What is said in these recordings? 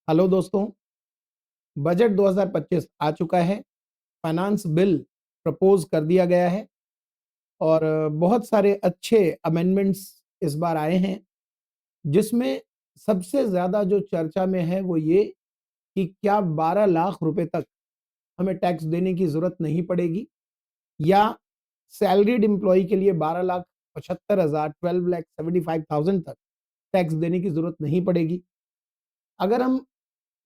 Hello दोस्तों, budget 2025 आ चुका है। फाइनेंस बिल प्रपोज कर दिया गया है और बहुत सारे अच्छे अमेंडमेंट्स इस बार आए हैं, जिसमें सबसे ज्यादा जो चर्चा में है वो ये कि क्या 12 लाख रुपए तक हमें टैक्स देने की जरूरत नहीं पड़ेगी या सैलरीड एम्प्लॉय के लिए 12,75,000 12,75,000 तक टैक्स देने की जरूरत नहीं पड़ेगी। अगर हम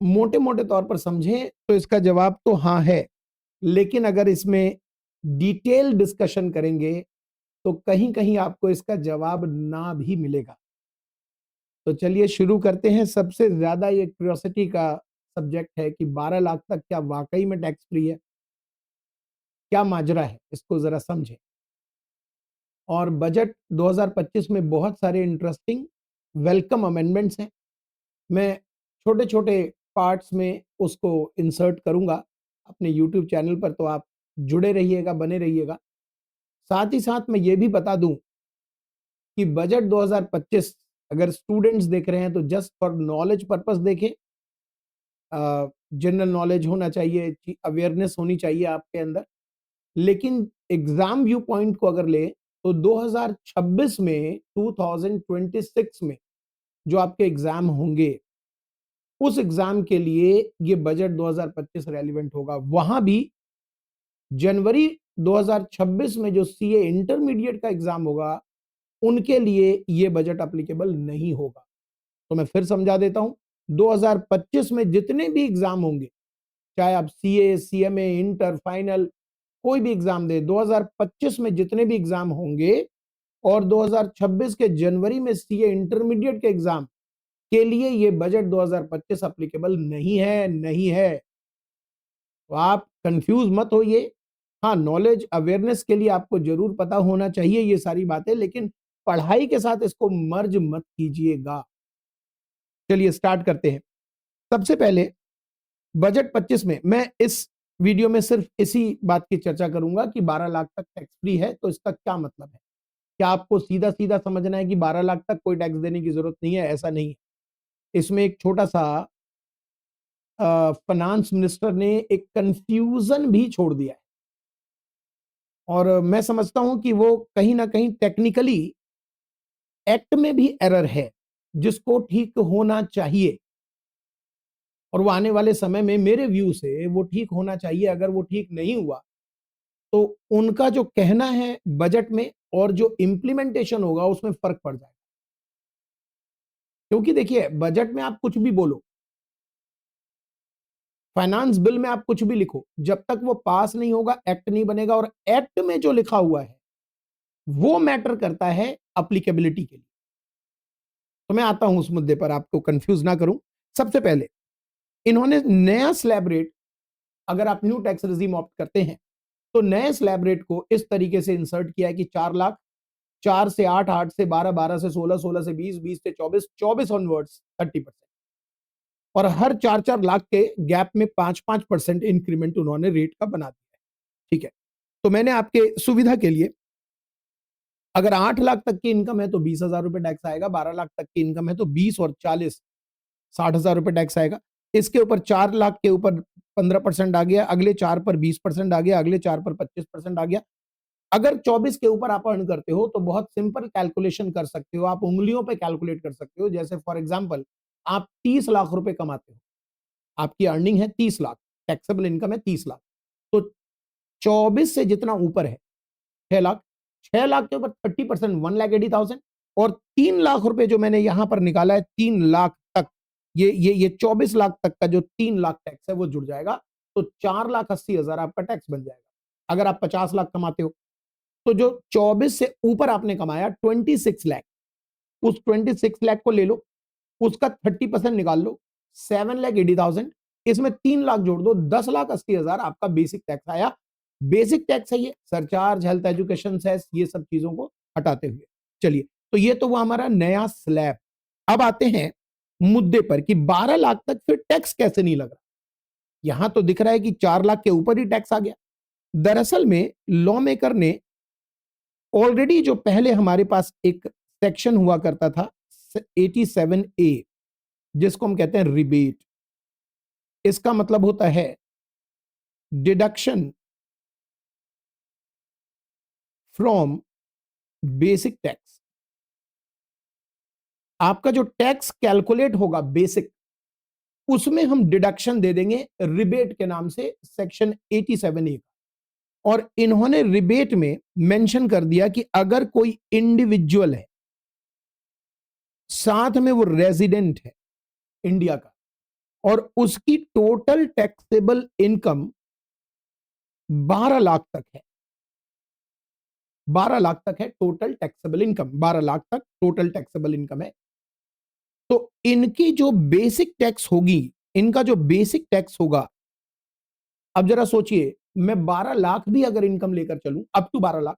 मोटे मोटे तौर पर समझें तो इसका जवाब तो हाँ है, लेकिन अगर इसमें डिटेल डिस्कशन करेंगे तो कहीं कहीं आपको इसका जवाब ना भी मिलेगा। तो चलिए शुरू करते हैं। सबसे ज्यादा ये क्यूरियोसिटी का सब्जेक्ट है कि 12 लाख तक क्या वाकई में टैक्स फ्री है, क्या माजरा है, इसको जरा समझें। और बजट 2025 में बहुत सारे इंटरेस्टिंग वेलकम अमेंडमेंट्स हैं। मैं छोटे छोटे पार्ट्स में उसको इंसर्ट करूंगा अपने यूट्यूब चैनल पर, तो आप जुड़े रहिएगा, बने रहिएगा। साथ ही साथ मैं ये भी बता दूं कि बजट 2025 अगर स्टूडेंट्स देख रहे हैं तो जस्ट फॉर नॉलेज पर्पस देखें। जनरल नॉलेज होना चाहिए, अवेयरनेस होनी चाहिए आपके अंदर। लेकिन एग्जाम व्यू पॉइंट को अगर ले तो 2026 में 2026 में जो आपके एग्जाम होंगे, उस एग्जाम के लिए ये बजट 2025 रेलिवेंट होगा। वहां भी जनवरी 2026 में जो सीए इंटरमीडिएट का एग्जाम होगा, उनके लिए ये बजट अप्लीकेबल नहीं होगा। तो मैं फिर समझा देता हूं, 2025 में जितने भी एग्जाम होंगे, चाहे आप सीए, सीएमए, इंटर, फाइनल, कोई भी एग्जाम दे, 2025 में जितने भी एग्जाम होंगे और 2026 के जनवरी में सीए इंटरमीडिएट के एग्जाम के लिए ये बजट 2025 अप्लीकेबल नहीं है, नहीं है। तो आप कंफ्यूज मत होइए। हाँ, नॉलेज अवेयरनेस के लिए आपको जरूर पता होना चाहिए ये सारी बातें, लेकिन पढ़ाई के साथ इसको मर्ज मत कीजिएगा। चलिए स्टार्ट करते हैं। सबसे पहले बजट 25 में मैं इस वीडियो में सिर्फ इसी बात की चर्चा करूंगा कि 12 लाख तक टैक्स फ्री है, तो इसका क्या मतलब है। क्या आपको सीधा सीधा समझना है कि 12 लाख तक कोई टैक्स देने की जरूरत नहीं है? ऐसा नहीं है। इसमें एक छोटा सा फाइनेंस मिनिस्टर ने एक कंफ्यूजन भी छोड़ दिया है, और मैं समझता हूं कि वो कहीं ना कहीं टेक्निकली एक्ट में भी एरर है, जिसको ठीक होना चाहिए। और वो आने वाले समय में मेरे व्यू से वो ठीक होना चाहिए। अगर वो ठीक नहीं हुआ तो उनका जो कहना है बजट में और जो इंप्लीमेंटेशन होगा उसमें फर्क पड़ जाएगा। क्योंकि देखिए, बजट में आप कुछ भी बोलो, फाइनेंस बिल में आप कुछ भी लिखो, जब तक वो पास नहीं होगा एक्ट नहीं बनेगा। और एक्ट में जो लिखा हुआ है वो मैटर करता है अप्लीकेबिलिटी के लिए। तो मैं आता हूं उस मुद्दे पर, आपको कंफ्यूज ना करूं। सबसे पहले इन्होंने नया स्लैब रेट, अगर आप न्यू टैक्स रिजीम ऑप्ट करते हैं तो नए स्लैब रेट को इस तरीके से इंसर्ट किया है कि 4 लाख, 4 से 8, 8 से 12, 12 से 16, 16 से 20, 20 से 24, 24 ऑनवर्ड्स 30%। और हर 4-4 लाख के गैप में 5-5% इंक्रीमेंट उन्होंने रेट का बना दिया है। ठीक है, तो मैंने आपके सुविधा के लिए, अगर 8 लाख तक की इनकम है तो 20,000 रुपए टैक्स आएगा, 12 लाख तक की इनकम है तो 20 और 40, 60,000 रुपए टैक्स आएगा। इसके ऊपर 4 लाख के ऊपर 15% आ गया, अगले 4 पर 20% आ गया, अगले 4 पर 25% आ गया। अगर 24 के ऊपर आप अर्न करते हो तो बहुत सिंपल कैलकुलेशन कर सकते हो, आप उंगलियों पे कैलकुलेट कर सकते हो। जैसे फॉर एग्जांपल, आप 30 लाख रुपए कमाते हो, आपकी अर्निंग है 30 लाख, टैक्सेबल इनकम है 30 लाख, तो 24 से जितना ऊपर है 6 लाख, 6 लाख के ऊपर 30%, 1,80,000। और 3 लाख रुपए जो मैंने यहां पर निकाला है, 3 लाख तक, ये 24 लाख तक का जो 3 लाख टैक्स है वो जुड़ जाएगा, तो 4,80,000 आपका टैक्स बन जाएगा। अगर आप 50 लाख कमाते हो तो जो 24 से ऊपर आपने कमाया 26 लाख, उस 26 लाख को ले लो, उसका 30% निकाल लो, 7,80,000, इसमें 3 लाख जोड़ दो, 10,80,000 आपका बेसिक टैक्स आया। बेसिक टैक्स है ये, सरचार्ज, हेल्थ, एजुकेशन सेस, ये सब चीजों को हटाते हुए। चलिए, तो ये तो वो हमारा नया स्लैब। अब आते हैं मुद्दे पर कि 12 लाख तक फिर टैक्स कैसे नहीं लग रहा। यहां तो दिख रहा है कि 4 लाख के ऊपर ही टैक्स आ गया। दरअसल में लॉ मेकर ने ऑलरेडी, जो पहले हमारे पास एक सेक्शन हुआ करता था 87A, जिसको हम कहते हैं रिबेट, इसका मतलब होता है डिडक्शन फ्रॉम बेसिक टैक्स। आपका जो टैक्स कैलकुलेट होगा बेसिक, उसमें हम डिडक्शन दे देंगे रिबेट के नाम से, सेक्शन 87A। और इन्होंने रिबेट में मेंशन कर दिया कि अगर कोई इंडिविजुअल है, साथ में वो रेजिडेंट है इंडिया का, और उसकी टोटल टैक्सेबल इनकम 12 लाख तक है, 12 लाख तक है टोटल टैक्सेबल इनकम, 12 लाख तक टोटल टैक्सेबल इनकम है, तो इनकी जो बेसिक टैक्स होगी, इनका जो बेसिक टैक्स होगा, अब जरा सोचिए, मैं 12 लाख भी अगर इनकम लेकर चलूं, अप टू 12 लाख,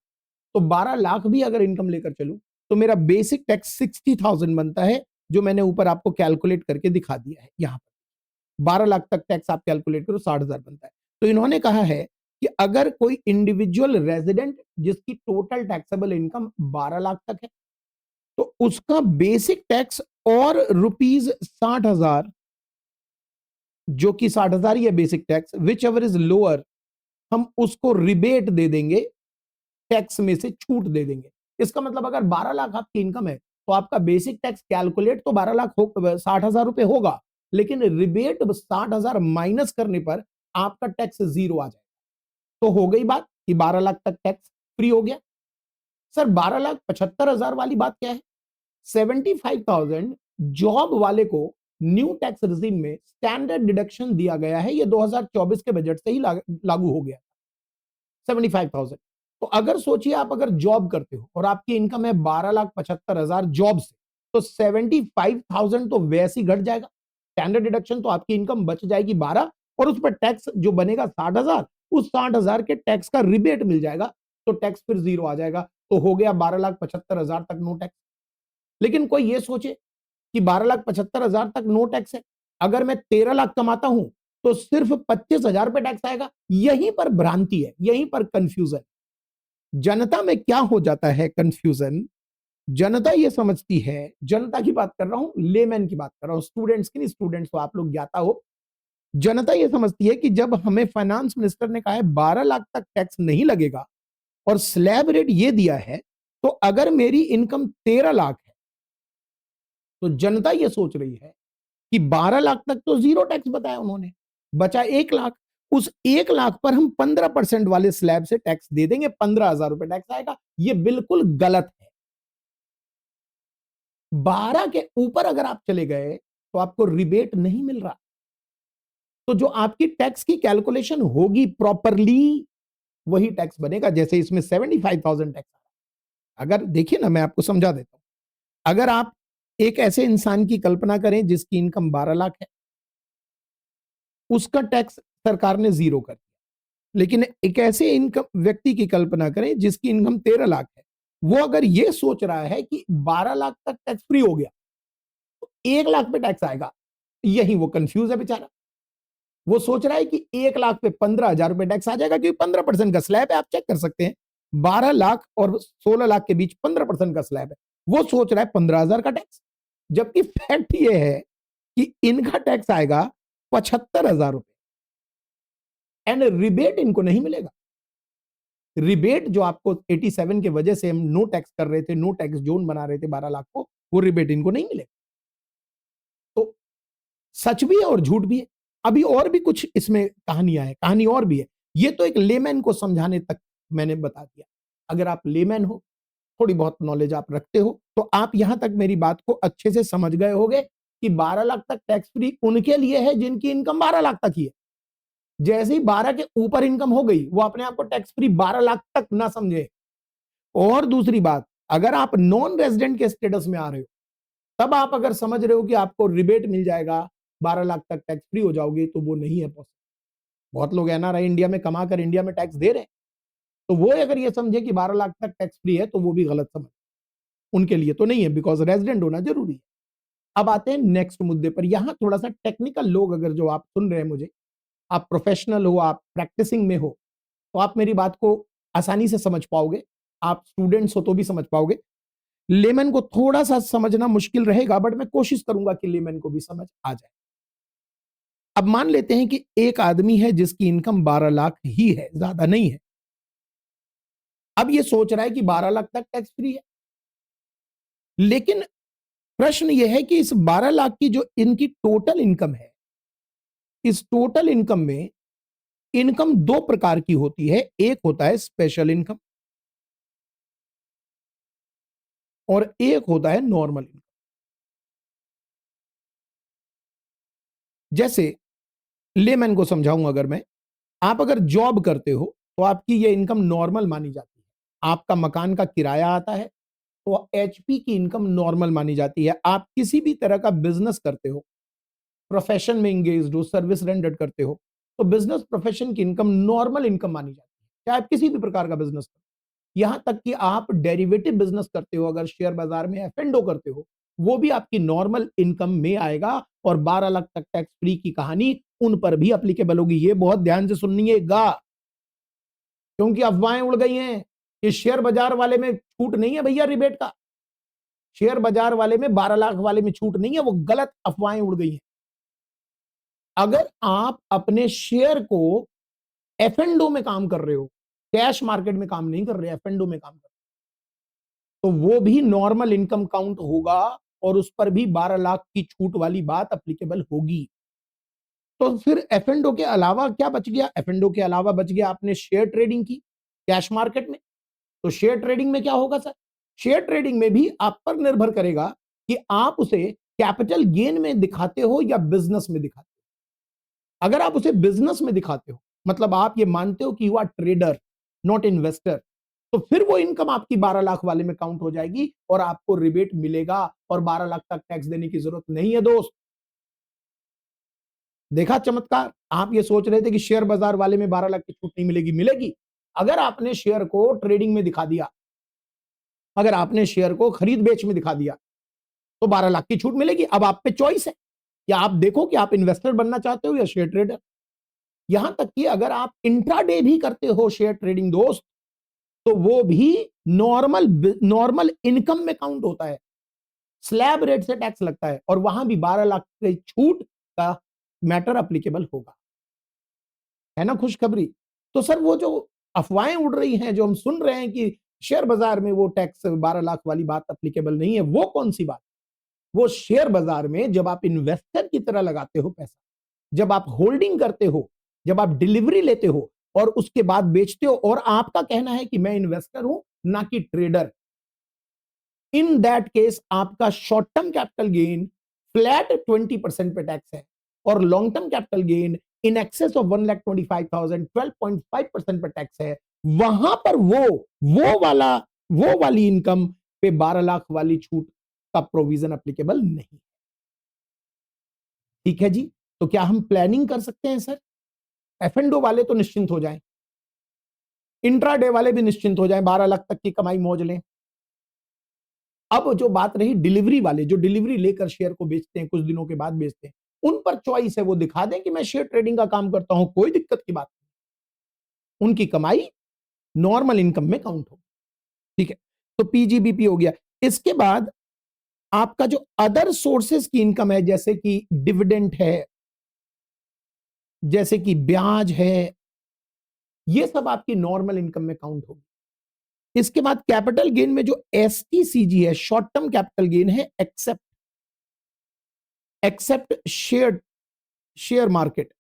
तो 12 लाख भी अगर इनकम लेकर चलूं, तो मेरा बेसिक टैक्स 60,000 बनता है, जो मैंने ऊपर आपको कैलकुलेट करके दिखा दिया है। यहां पर 12 लाख तक टैक्स आप कैलकुलेट करो, 60,000 बनता है। तो इन्होंने कहा है कि अगर कोई इंडिविजुअल रेजिडेंट जिसकी टोटल टैक्सेबल इनकम 12 लाख तक है, तो उसका बेसिक टैक्स और ₹60,000, जो कि 60,000 ही है basic tax, which ever is lower, हम उसको रिबेट दे देंगे, टैक्स में से छूट दे देंगे। इसका मतलब अगर 12 लाख आपकी इनकम है, तो आपका बेसिक टैक्स कैलकुलेट तो 12 लाख 60,000 रुपए होगा, लेकिन रिबेट 60,000 माइनस करने पर आपका टैक्स जीरो आ जाएगा। तो हो गई बात कि 12 लाख तक टैक्स फ्री हो गया। सर 12,75,000 वाली बात क्या है? 75,000 जॉब वाले को न्यू टैक्स रिजीम में स्टैंडर्ड डिडक्शन दिया गया है, ये 2024 के बजट से ही लागू हो गया। 75,000, तो अगर सोचिए आप अगर जॉब करते हो और आपकी इनकम है 12,75,000 जॉब से, तो 75,000 तो वैसे ही घट जाएगा, स्टैंडर्ड डिडक्शन, तो आपकी इनकम बच जाएगी 12, और उस पर टैक्स जो बनेगा 60,000, उस 60,000 के टैक्स का रिबेट मिल जाएगा, तो टैक्स फिर जीरो आ जाएगा, तो हो गया 12,75,000 तक नो टैक्स। लेकिन कोई ये सोचे कि 12,75,000 तक नो टैक्स है, अगर मैं 13 लाख कमाता हूं तो सिर्फ 25,000 पे टैक्स आएगा। यहीं पर भ्रांति है, यहीं पर कंफ्यूजन। जनता में क्या हो जाता है कंफ्यूजन, जनता ये समझती है, जनता की बात कर रहा हूं, लेमैन की बात कर रहा हूं, स्टूडेंट्स की नहीं, स्टूडेंट्स तो आप लोग ज्ञाता हो। जनता ये समझती है कि जब हमें फाइनेंस मिनिस्टर ने कहा है 12 लाख तक टैक्स नहीं लगेगा और स्लैब रेट ये दिया है, तो अगर मेरी इनकम 13 लाख है, तो जनता ये सोच रही है कि 12 लाख तक तो जीरो टैक्स बताया उन्होंने, बचा 1 लाख, उस 1 लाख पर हम 15% वाले स्लैब से टैक्स दे देंगे, 15,000 रुपए टैक्स आएगा। ये बिल्कुल गलत है। 12 के ऊपर अगर आप चले गए तो आपको रिबेट नहीं मिल रहा, तो जो आपकी टैक्स की कैलकुलेशन होगी प्रॉपरली, वही टैक्स बनेगा। जैसे इसमें 75,000 टैक्स, अगर देखिए ना, मैं आपको समझा देता हूं। अगर आप एक ऐसे इंसान की कल्पना करें जिसकी इनकम 12 लाख है, उसका टैक्स सरकार ने जीरो कर दिया, लेकिन एक ऐसे इनकम व्यक्ति की कल्पना करें जिसकी इनकम 13 लाख है, वो अगर ये सोच रहा है कि 12 लाख तक टैक्स फ्री हो गया तो 1 लाख पे टैक्स आएगा, यही वो कंफ्यूज है बेचारा। वो सोच रहा है कि 1 लाख पे 15,000 रुपए टैक्स आ जाएगा, क्योंकि 15% का स्लैब है, आप चेक कर सकते हैं, 12 लाख और 16 लाख के बीच 15% का स्लैब है। वो सोच रहा है 15,000 का टैक्स, जबकि फैक्ट ये है कि इनका टैक्स आएगा 75,000 रुपए, एंड रिबेट इनको नहीं मिलेगा। रिबेट जो आपको 87 के वजह से हम नो टैक्स कर रहे थे, नो टैक्स जोन बना रहे थे 12 लाख को, वो रिबेट इनको नहीं मिलेगा। तो सच भी है और झूठ भी है। अभी और भी कुछ इसमें कहानियां है, कहानी और भी है। ये तो एक लेमैन को समझाने तक मैंने बता दिया। अगर आप लेमैन हो, थोड़ी बहुत नॉलेज आप रखते हो, तो आप यहां तक मेरी बात को अच्छे से समझ गए होंगे कि 12 लाख तक टैक्स फ्री उनके लिए है जिनकी इनकम 12 लाख तक ही है। जैसे ही 12 के ऊपर इनकम हो गई, वो अपने आप को टैक्स फ्री 12 लाख तक ना समझे। और दूसरी बात, अगर आप नॉन रेजिडेंट के स्टेटस में आ रहे हो, तब आप अगर समझ रहे हो कि आपको रिबेट मिल जाएगा, 12 लाख तक टैक्स फ्री हो जाओगे, तो वो नहीं है पॉसिबल। बहुत लोग एनआरआई इंडिया में कमा कर इंडिया में टैक्स दे रहे हैं, तो वो अगर ये समझे कि 12 लाख तक टैक्स फ्री है, तो वो भी गलत समझ, उनके लिए तो नहीं है, बिकॉज रेजिडेंट होना जरूरी है। अब आते हैं नेक्स्ट मुद्दे पर। यहां थोड़ा सा टेक्निकल लोग अगर जो आप सुन रहे हैं मुझे, आप प्रोफेशनल हो, आप प्रैक्टिसिंग में हो, तो आप मेरी बात को आसानी से समझ पाओगे। आप स्टूडेंट्स हो तो भी समझ पाओगे। लेमन को थोड़ा सा समझना मुश्किल रहेगा, बट मैं कोशिश करूंगा कि लेमन को भी समझ आ जाए। अब मान लेते हैं कि एक आदमी है जिसकी इनकम 12 लाख ही है, ज्यादा नहीं है। अब ये सोच रहा है कि 12 लाख तक टैक्स फ्री है, लेकिन प्रश्न यह है कि इस 12 लाख की जो इनकी टोटल इनकम है, इस टोटल इनकम में इनकम दो प्रकार की होती है। एक होता है स्पेशल इनकम और एक होता है नॉर्मल इनकम। जैसे लेमैन को समझाऊंगा, अगर मैं, आप अगर जॉब करते हो तो आपकी ये इनकम नॉर्मल मानी जाती है। आपका मकान का किराया आता है तो एचपी की इनकम नॉर्मल मानी जाती है। आप किसी भी तरह का बिजनेस करते हो, प्रोफेशन में इंगेज हो, सर्विस रेंडर करते हो, तो बिजनेस प्रोफेशन की इनकम नॉर्मल इनकम मानी जाती है, चाहे आप किसी भी प्रकार का बिजनेस करो। यहां तक कि आप डेरिवेटिव बिजनेस करते हो, अगर शेयर बाजार में एफ&ओ करते हो, वो भी आपकी नॉर्मल इनकम में आएगा। और 12 लाख तक टैक्स फ्री की कहानी उन पर भी अप्लीकेबल होगी। ये बहुत ध्यान से सुनिएगा, क्योंकि अफवाहें उड़ गई हैं कि शेयर बाजार वाले में छूट नहीं है भैया रिबेट का, शेयर बाजार वाले में 12 लाख वाले में छूट नहीं है। वो गलत अफवाहें उड़ गई हैं। अगर आप अपने शेयर को एफ&ओ में काम कर रहे हो, कैश मार्केट में काम नहीं कर रहे, एफ&ओ में काम कर रहे हो, तो वो भी नॉर्मल इनकम काउंट होगा और उस पर भी 12 लाख की छूट वाली बात अप्लीकेबल होगी। तो फिर एफ&ओ के अलावा क्या बच गया? एफ&ओ के अलावा बच गया आपने शेयर ट्रेडिंग की कैश मार्केट में। तो शेयर ट्रेडिंग में क्या होगा सर? शेयर ट्रेडिंग में भी आप पर निर्भर करेगा कि आप उसे कैपिटल गेन में दिखाते हो या बिजनेस में दिखाते हो। अगर आप उसे बिजनेस में दिखाते हो, मतलब आप ये मानते हो कि you are trader not investor, तो फिर वो इनकम आपकी 12 लाख वाले में काउंट हो जाएगी और आपको रिबेट मिलेगा और 12 लाख तक टैक्स देने की जरूरत नहीं है दोस्त। देखा चमत्कार? आप ये सोच रहे थे कि शेयर बाजार वाले में 12 लाख की छूट नहीं मिलेगी, मिलेगी। अगर आपने शेयर को ट्रेडिंग में दिखा दिया, अगर आपने शेयर को खरीद बेच में दिखा दिया, तो 12 लाख की छूट मिलेगी। अब आप पे चॉइस है कि आप देखो कि आप इन्वेस्टर बनना चाहते हो या शेयर ट्रेडर। यहां तक कि अगर आप इंट्राडे भी करते हो शेयर ट्रेडिंग दोस्त, तो वो भी नॉर्मल नॉर्मल इनकम में काउंट होता है। स्लैब रेट से टैक्स लगता है और वहां भी 12 लाख की छूट का मैटर अप्लीकेबल होगा। है ना खुशखबरी? तो सर वो जो अफवाहें उड़ रही हैं, जो हम सुन रहे हैं कि शेयर बाजार में वो टैक्स 12 लाख वाली बात अप्लीकेबल नहीं है, वो कौन सी बात? वो शेयर बाजार में जब आप इन्वेस्टर की तरह लगाते हो पैसा, जब आप होल्डिंग करते हो, जब आप डिलीवरी लेते हो और उसके बाद बेचते हो, और आपका कहना है कि मैं इन्वेस्टर हूं ना कि ट्रेडर, इन दैट केस आपका short term capital gain flat 20% पे टैक्स है और long term capital gain in excess of 1,25,000 12.5% पे टैक्स है। वहां पर वो वाली इनकम पे 12 लाख वाली छूट का प्रोविजन अप्लीकेबल नहीं। ठीक है जी। तो क्या हम प्लानिंग कर सकते हैं सर? एफ&ओ वाले तो निश्चिंत हो जाएं, इंट्राडे वाले भी निश्चिंत हो जाएं, 12 लाख तक की कमाई मौज लें। अब जो बात रही डिलीवरी वाले, जो डिलीवरी लेकर शेयर को बेचते हैं, कुछ दिनों के बाद बेचते हैं, उन पर चॉइस है, वो दिखा दें कि मैं शेयर ट्रेडिंग का काम करता हूं, कोई दिक्कत की बात नहीं, उनकी कमाई नॉर्मल इनकम में काउंट हो। ठीक है, तो पीजीबीपी हो गया। इसके बाद आपका जो अदर सोर्सेस की इनकम है, जैसे कि डिविडेंड है, जैसे कि ब्याज है, ये सब आपकी नॉर्मल इनकम में काउंट होगी। इसके बाद कैपिटल गेन में जो एसटीसीजी है, शॉर्ट टर्म कैपिटल गेन है, except except share market,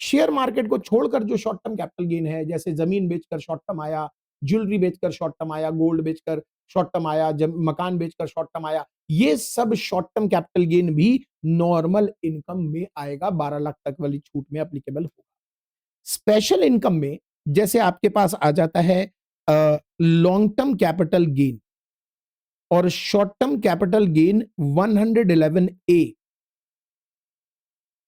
share market को छोड़कर जो शॉर्ट टर्म कैपिटल गेन है, जैसे जमीन बेचकर शॉर्ट टर्म आया, ज्वेलरी बेचकर शॉर्ट टर्म आया, गोल्ड बेचकर शॉर्ट टर्म आया, मकान बेचकर शॉर्ट टर्म आया, ये सब शॉर्ट टर्म कैपिटल गेन भी नॉर्मल इनकम में आएगा, 12 लाख तक वाली छूट में एप्लीकेबल होगा। स्पेशल इनकम में जैसे आपके पास आ जाता है लॉन्ग टर्म कैपिटल गेन और शॉर्ट टर्म कैपिटल गेन 111 ए।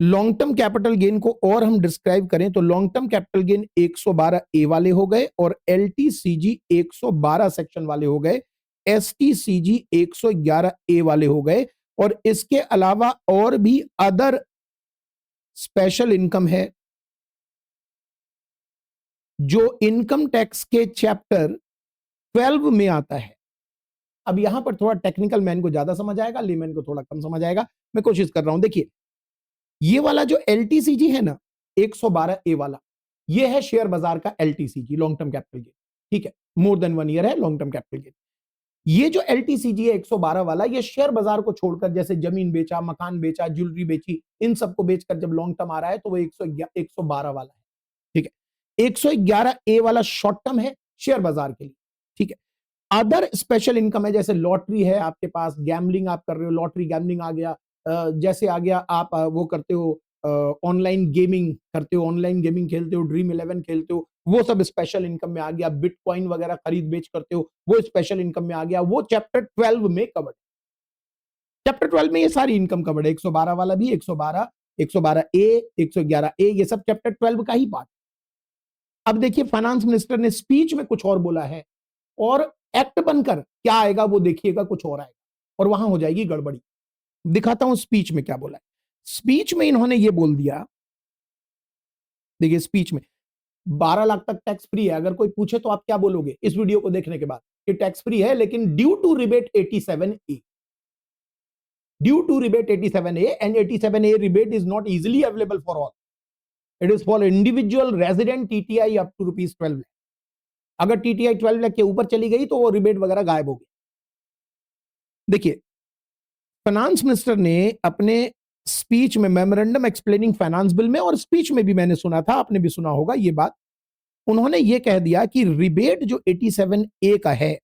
लॉन्ग टर्म कैपिटल गेन को और हम डिस्क्राइब करें तो लॉन्ग टर्म कैपिटल गेन 112 ए वाले हो गए और एलटीसीजी 112 सेक्शन वाले हो गए, एसटीसीजी 111 ए वाले हो गए। और इसके अलावा और भी अदर स्पेशल इनकम है जो इनकम टैक्स के चैप्टर 12 में आता है। अब यहां पर थोड़ा टेक्निकल मैन को ज्यादा समझ आएगा, लेमैन को थोड़ा कम समझ आएगा, मैं कोशिश कर रहा हूं। देखिए, ये वाला जो एलटीसीजी है ना 112 ए वाला, ये है शेयर बाजार का LTCG, long term capital gain, ठीक है, मोर देन 1 ईयर है लॉन्ग टर्म कैपिटल गेन। ये जो एलटीसीजी है 112 वाला, ये शेयर बाजार को छोड़कर, जैसे जमीन बेचा, मकान बेचा, ज्वेलरी बेची, इन सबको बेचकर जब लॉन्ग टर्म आ रहा है तो वो 112 वाला है, ठीक है। 111 ए वाला शॉर्ट टर्म है शेयर बाजार के लिए, ठीक है। अदर स्पेशल इनकम है, जैसे लॉटरी है आपके पास, गैम्बलिंग आप कर रहे हो, लॉटरी गैम्बलिंग आ गया, जैसे आ गया आप वो करते हो, ऑनलाइन गेमिंग करते हो, ऑनलाइन गेमिंग खेलते हो, ड्रीम 11 खेलते हो, वो सब स्पेशल इनकम में आ गया, बिटकॉइन वगैरह खरीद बेच करते हो, वो स्पेशल इनकम में आ गया, वो चैप्टर 12 में कवर्ड। चैप्टर 12 में ये सारी इनकम कवर्ड है, 112 वाला भी, 112, 112 ए, 111 ए, ये सब चैप्टर 12 का ही पार्ट। अब देखिए फाइनेंस मिनिस्टर ने स्पीच में कुछ और बोला है, और एक्ट बनकर क्या आएगा वो देखिएगा, कुछ और आएगा और वहां हो जाएगी गड़बड़ी। दिखाता हूं स्पीच में क्या बोला है। स्पीच में इन्होंने ये बोल दिया, देखिए स्पीच में 12 लाख तक टैक्स फ्री है। अगर कोई पूछे तो आप क्या बोलोगे इस वीडियो को देखने के बाद, कि टैक्स फ्री है लेकिन due to rebate 87A, due to rebate 87A, and 87A rebate is not easily available for all, it is for individual resident TTI up to ₹12 lakh. अगर टीटीआई 12 लाख के ऊपर चली गई तो वो रिबेट वगैरह गायब हो गई। देखिए फाइनेंस मिनिस्टर ने अपने स्पीच में, मेमोरेंडम एक्सप्लेनिंग फाइनेंस बिल में, और स्पीच में भी मैंने सुना था, आपने भी सुना होगा ये बात, उन्होंने ये कह दिया कि रिबेट जो 87A का है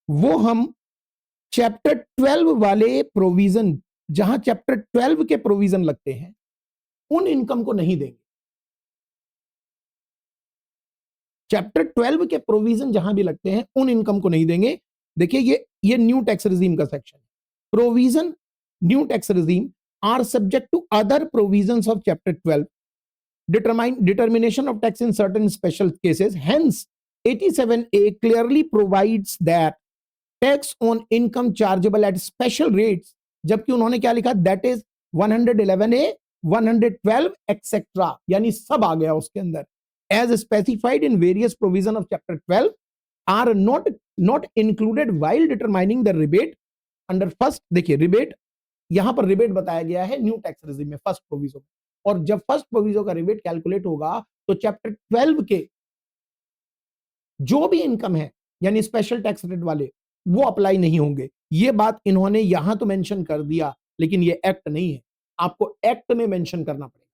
वो हम चैप्टर 12 वाले प्रोविजन, जहां चैप्टर 12 के प्रोविजन लगते हैं, उन इनकम को नहीं देंगे। चैप्टर 12 के प्रोविजन जहां भी लगते हैं उन इनकम को नहीं देंगे। देखिए ये न्यू टैक्स रिजीम का सेक्शन है। Provision new tax regime are subject to other provisions of chapter 12, determination of tax in certain special cases. Hence 87A clearly provides that tax on income chargeable at special rates, जबकि उन्होंने क्या लिखा, that is 111A, 112 etc, यानी सब आ गया उसके अंदर, as specified in various provision of chapter 12 are not included while determining the rebate under first। देखिए रिबेट, यहां पर रिबेट बताया गया है न्यू टैक्स रिजीम में, फर्स्ट प्रोविजन, और जब फर्स्ट प्रोविजन का रिबेट कैलकुलेट होगा तो चैप्टर 12 के जो भी इनकम है, यानी स्पेशल टैक्स रेट वाले, वो अप्लाई नहीं होंगे। ये बात इन्होंने यहां तो मेंशन कर दिया, लेकिन ये एक्ट नहीं है, आपको एक्ट में मेंशन करना पड़ेगा।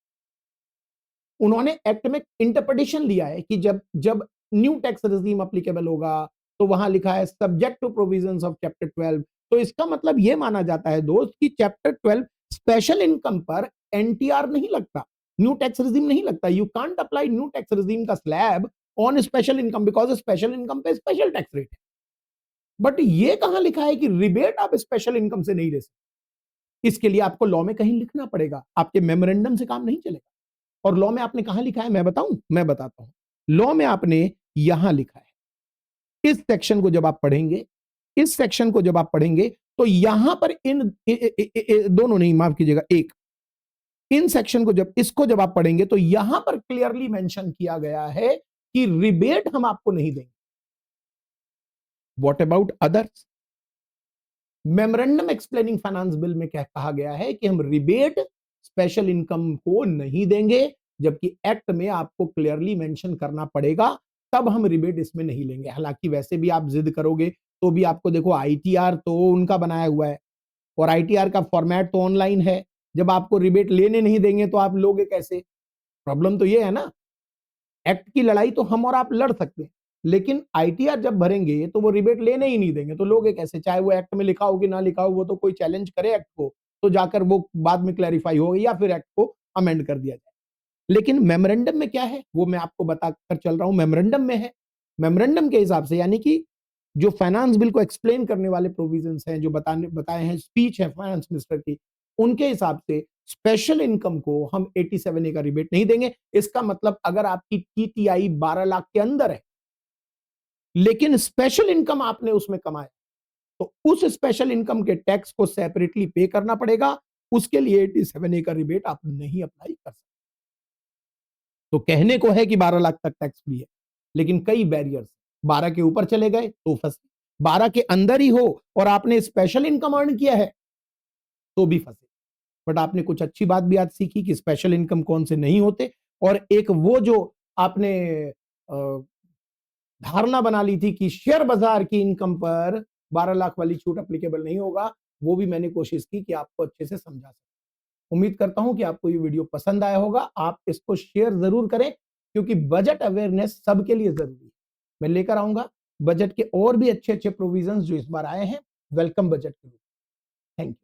उन्होंने एक्ट में इंटरप्रिटेशन लिया है कि जब जब न्यू टैक्स रिजीम अप्लीकेबल होगा तो वहां लिखा है subject to provisions of chapter 12, तो इसका मतलब यह माना जाता है दोस्त कि चैप्टर 12 स्पेशल इनकम पर एनटीआर नहीं लगता, न्यू टैक्स रिजीम नहीं लगता। You can't apply new tax regime का slab on special income, because special income पे स्पेशल टैक्स रेट है। बट ये कहां लिखा है कि रिबेट आप स्पेशल इनकम से नहीं ले सकते? इसके लिए आपको लॉ में कहीं लिखना पड़ेगा, आपके मेमोरेंडम से काम नहीं चलेगा। और लॉ में आपने कहां लिखा है मैं बताऊं, मैं बताता हूं। लॉ में आपने यहां लिखा है, इस सेक्शन को जब आप पढ़ेंगे, इस सेक्शन को जब आप पढ़ेंगे तो यहां पर इन दोनों नहीं, माफ कीजिएगा, एक इन सेक्शन को जब, इसको जब आप पढ़ेंगे तो यहां पर क्लियरली मेंशन किया गया है कि रिबेट हम आपको नहीं देंगे। What about others? Memorandum explaining finance bill में क्या कहा गया है कि हम रिबेट स्पेशल इनकम को नहीं देंगे, जबकि एक्ट में आपको क्लियरली मेंशन करना पड़ेगा, तब हम रिबेट इसमें नहीं लेंगे। हालांकि वैसे भी आप जिद करोगे तो भी आपको देखो आईटीआर तो उनका बनाया हुआ है, और आईटीआर का फॉर्मेट तो ऑनलाइन है। जब आपको रिबेट लेने नहीं देंगे तो आप लोगे कैसे? प्रॉब्लम तो ये है ना। एक्ट की लड़ाई तो हम और आप लड़ सकते हैं, लेकिन आईटीआर जब भरेंगे तो वो रिबेट लेने ही नहीं देंगे, तो लोगे कैसे? चाहे वो एक्ट में लिखा हो कि ना लिखा हो, वो तो कोई चैलेंज करे एक्ट को तो जाकर वो बाद में क्लैरिफाई होगा, या फिर एक्ट को अमेंड कर दिया जाए। लेकिन मेमोरेंडम में क्या है वो मैं आपको बताकर चल रहा हूं। मेमोरेंडम में है, मेमोरेंडम के हिसाब से, यानी कि जो फाइनेंस बिल को एक्सप्लेन करने वाले प्रोविजंस हैं, जो बताए हैं, स्पीच है फाइनेंस मिनिस्टर की, उनके हिसाब से स्पेशल इनकम को हम 87A का रिबेट नहीं देंगे। इसका मतलब अगर आपकी टीटीआई 12 लाख के अंदर है, लेकिन स्पेशल इनकम आपने उसमें कमाया, तो उस स्पेशल इनकम के टैक्स को सेपरेटली पे करना पड़ेगा। उसके लिए 87A का रिबेट आप नहीं अप्लाई कर सकते। तो कहने को है कि 12 लाख तक टैक्स फ्री है, लेकिन कई बैरियर्स, 12 के ऊपर चले गए तो फंसे, 12 के अंदर ही हो और आपने स्पेशल इनकम अर्न किया है तो भी फंसे। बट आपने कुछ अच्छी बात भी आज सीखी कि स्पेशल इनकम कौन से नहीं होते, और एक वो जो आपने धारणा बना ली थी कि शेयर बाजार की इनकम पर 12 लाख वाली छूट अप्लीकेबल नहीं होगा, वो भी मैंने कोशिश की कि आपको अच्छे से समझा सकूं। उम्मीद करता हूं कि आपको ये वीडियो पसंद आया होगा। आप इसको शेयर जरूर करें, क्योंकि बजट अवेयरनेस सबके लिए जरूरी है। मैं लेकर आऊंगा बजट के और भी अच्छे अच्छे प्रोविजंस जो इस बार आए हैं, वेलकम बजट के रूप में। Thank you.